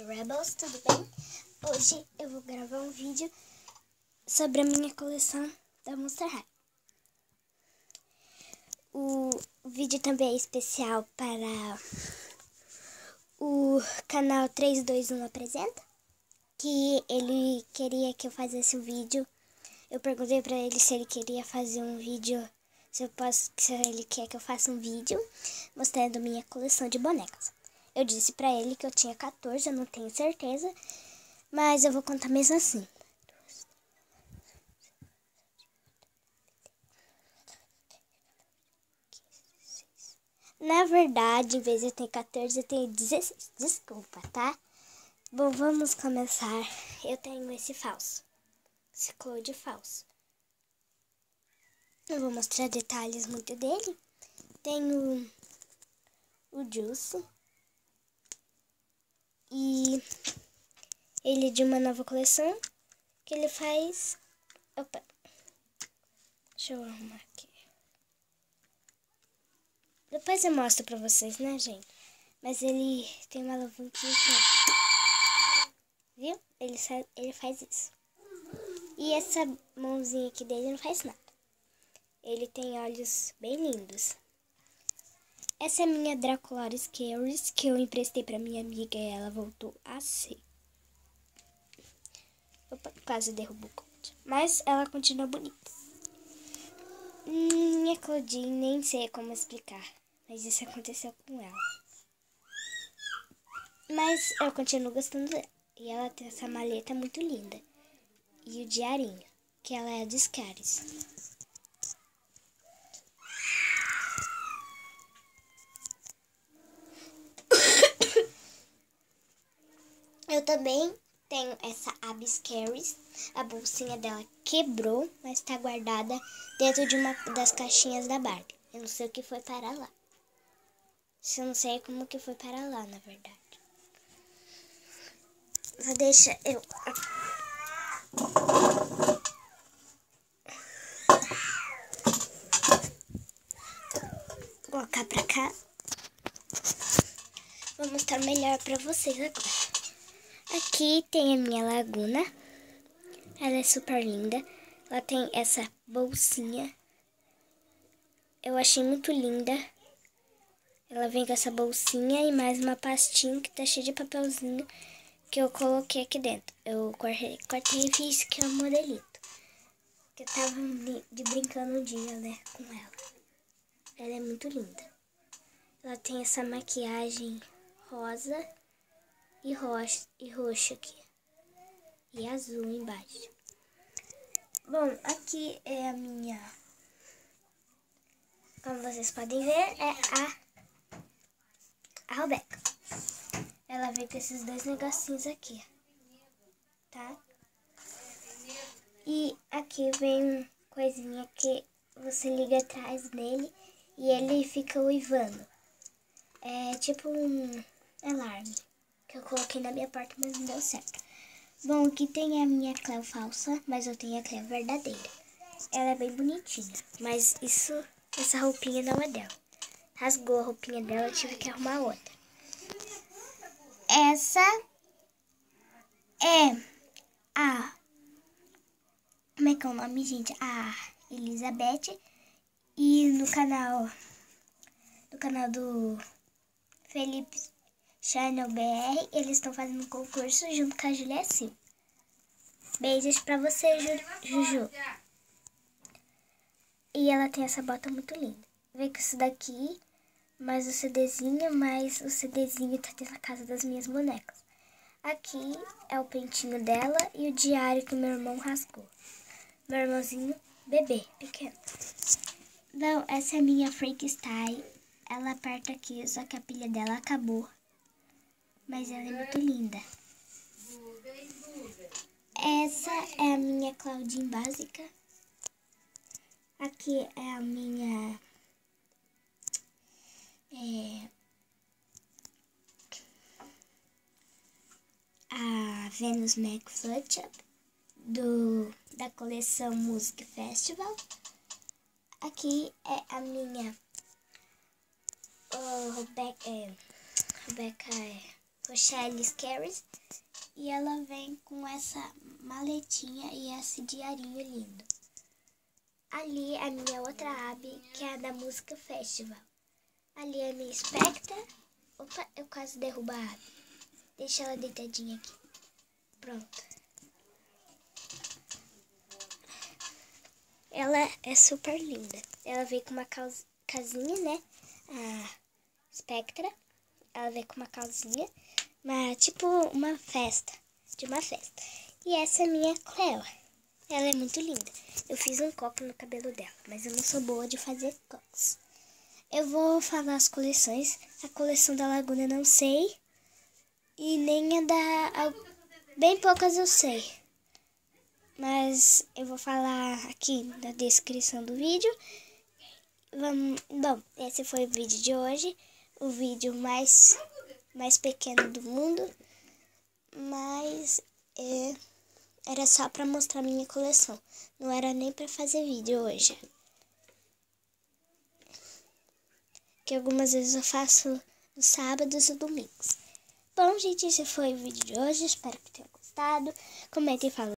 Rebels, tudo bem? Hoje eu vou gravar um vídeo sobre a minha coleção da Monster High. O vídeo também é especial para o canal 321 Apresenta, que ele queria que eu fizesse um vídeo. Eu perguntei para ele se ele queria fazer um vídeo, se ele quer que eu faça um vídeo mostrando minha coleção de bonecas. Eu disse pra ele que eu tinha 14, eu não tenho certeza, mas eu vou contar mesmo assim. Na verdade, em vez de eu ter 14, eu tenho 16. Desculpa, tá? Bom, vamos começar. Eu tenho esse falso. Esse Cloud falso. Eu vou mostrar detalhes muito dele. Tenho o Juice. E ele é de uma nova coleção que ele faz... Opa! Deixa eu arrumar aqui. Depois eu mostro pra vocês, né, gente? Mas ele tem uma alavanquinha aqui, ó. Viu? Ele faz isso. E essa mãozinha aqui dele não faz nada. Ele tem olhos bem lindos. Essa é a minha Dracularis Caris, que eu emprestei pra minha amiga e ela voltou a ser. Opa, quase derrubou o coach. Mas ela continua bonita. Minha Claudine, nem sei como explicar. Mas isso aconteceu com ela. Mas eu continuo gostando dela. E ela tem essa maleta muito linda. E o diarinho, que ela é a dos Caris. Eu também tenho essa Abyss Caris. A bolsinha dela quebrou, mas está guardada dentro de uma das caixinhas da Barbie. Eu não sei o que foi para lá. Eu não sei como que foi para lá, na verdade. Só deixa eu... colocar pra cá. Vou mostrar melhor pra vocês agora. Aqui tem a minha Laguna. Ela é super linda. Ela tem essa bolsinha. Eu achei muito linda. Ela vem com essa bolsinha e mais uma pastinha que tá cheia de papelzinho que eu coloquei aqui dentro. Eu cortei e fiz que é um modelito. Que eu tava brincando um dia, né, com ela. Ela é muito linda. Ela tem essa maquiagem rosa e roxo aqui. E azul embaixo. Bom, aqui é a minha... Como vocês podem ver, é a Robeca. Ela vem com esses dois negocinhos aqui, tá? E aqui vem coisinha que você liga atrás dele e ele fica uivando. É tipo um alarme que eu coloquei na minha porta, mas não deu certo. Bom, aqui tem a minha Cleo falsa, mas eu tenho a Cleo verdadeira. Ela é bem bonitinha, mas essa roupinha não é dela. Rasgou a roupinha dela, eu tive que arrumar outra. Essa é a... Como é que é o nome, gente? A Elizabeth. E no canal do Felipe Channel BR, eles estão fazendo um concurso junto com a Julia Silva. Beijos pra você, Juju. E ela tem essa bota muito linda. Vem com isso daqui, mais o CDzinho, mais o CDzinho tá dentro da casa das minhas bonecas. Aqui é o pentinho dela e o diário que meu irmão rasgou. Meu irmãozinho bebê, pequeno. Então, essa é a minha Freak Style. Ela aperta aqui, só que a pilha dela acabou. Mas ela é muito linda. Essa é a minha Claudine básica. Aqui é a minha... a Venus McFlutchup da coleção Music Festival. Aqui é a minha Rebecca Rochelle Scaries. E ela vem com essa maletinha e esse diarinho lindo. Ali a minha outra aba, que é a da Música Festival. Ali a minha Spectra. Opa, eu quase derrubo a aba. Deixa ela deitadinha aqui. Pronto. Ela é super linda. Ela veio com uma casinha, né? A Spectra. Ela veio com uma calcinha. Tipo uma festa. De uma festa. E essa é a minha Cleo. Ela é muito linda. Eu fiz um copo no cabelo dela, mas eu não sou boa de fazer cocos. Eu vou falar as coleções. A coleção da Laguna eu não sei. E nem a da... Bem poucas eu sei. Mas eu vou falar aqui na descrição do vídeo. Bom, esse foi o vídeo de hoje. O vídeo mais pequeno do mundo. Mas era só para mostrar minha coleção. Não era nem para fazer vídeo hoje. Que algumas vezes eu faço nos sábados e domingos. Bom, gente, esse foi o vídeo de hoje. Espero que tenham gostado. Comentem e falem.